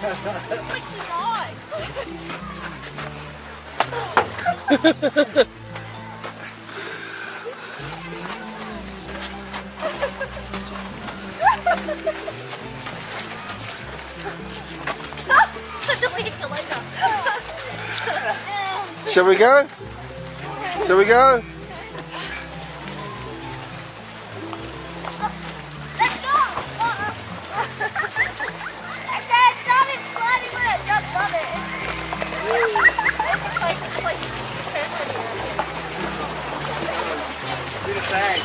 Which is nice. Shall we go? Shall we go? Let's go! I started sliding when I jumped on it. Bit of sag.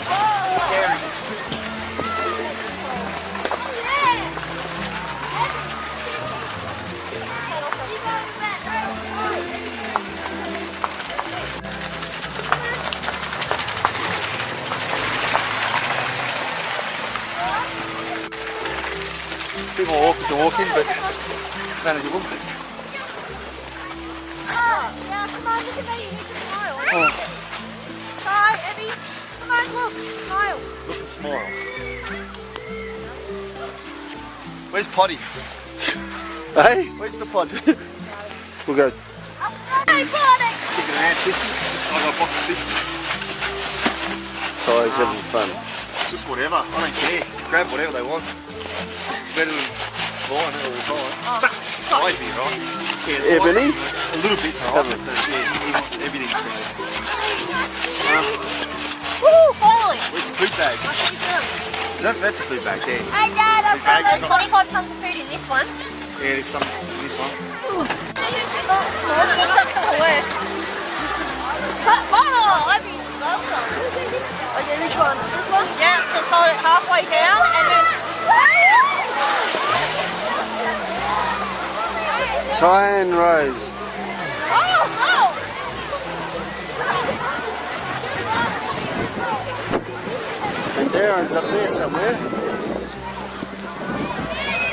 Bit more awkward than walking, but manageable. Yeah, come on, look at me. You need to smile. Oh, Hi, Abby. Come on, look. Smile. look and smile. Where's Potty? Hey? Where's the pod? We'll go. I bought it! Chicken and biscuits. I got a box of biscuits. Ty's having fun. Just whatever. I don't care. Grab whatever they want. Better than buying it all the time. Might be right. Yeah, Ebony? A little bit right, but yeah, he wants everything to see. Woo, finally. Where's the food bag? What did you do? That's a food bag there. I got a Bag is There's not- 25 tons of food in this one. Yeah, there's some in this one. More than something to work. Oh, Abby's love some. Okay, which one? This one? Yeah, just hold it halfway down and then... Ty and Rose. Oh, And Darren's up there somewhere.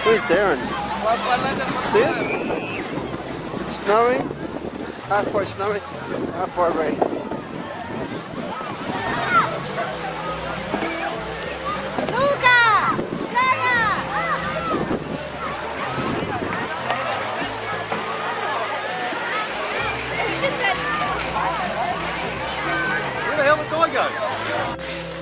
Where's Darren? See him? It's snowing. Halfway snowing. Halfway rain. Where the hell did Ty go?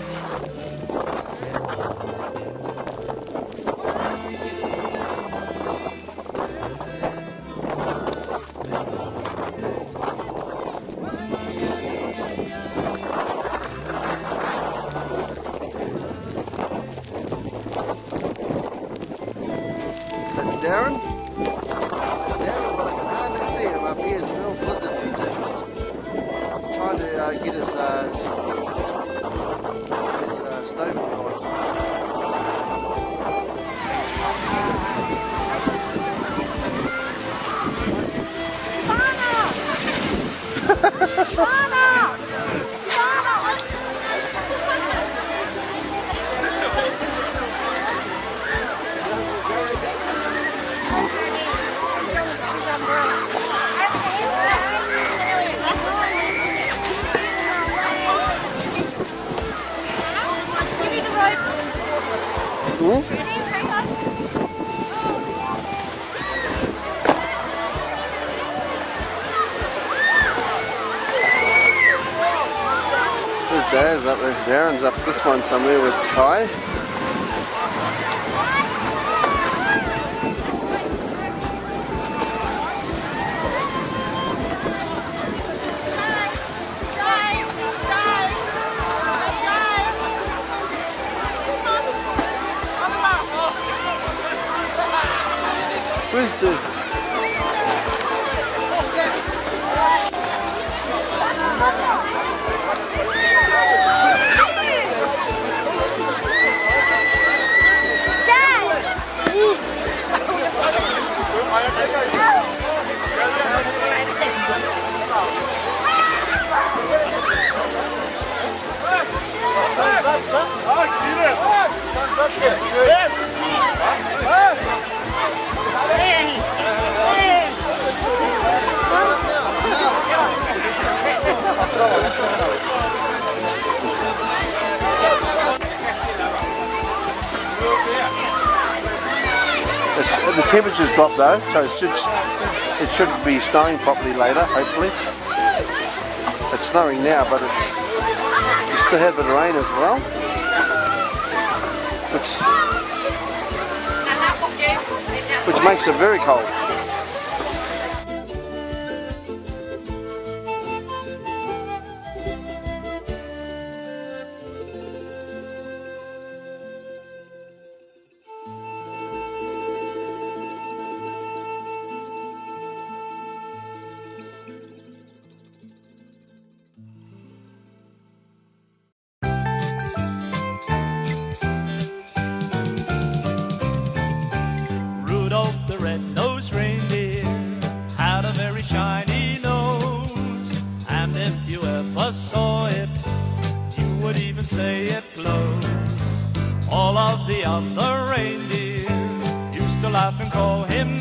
That's Darren? Darren, but I can hardly see him up here. It's real blizzard conditions. I'm trying to get his snowmobile on. Hmm? There's Daz up there. Darren's up this one somewhere with Ty. Where's the... The temperature's dropped though, so it should be snowing properly later, hopefully. It's snowing now, but it's still had a bit of rain as well. Which makes it very cold. The red-nosed reindeer had a very shiny nose, and if you ever saw it, you would even say it glows. All of the other reindeer used to laugh and call him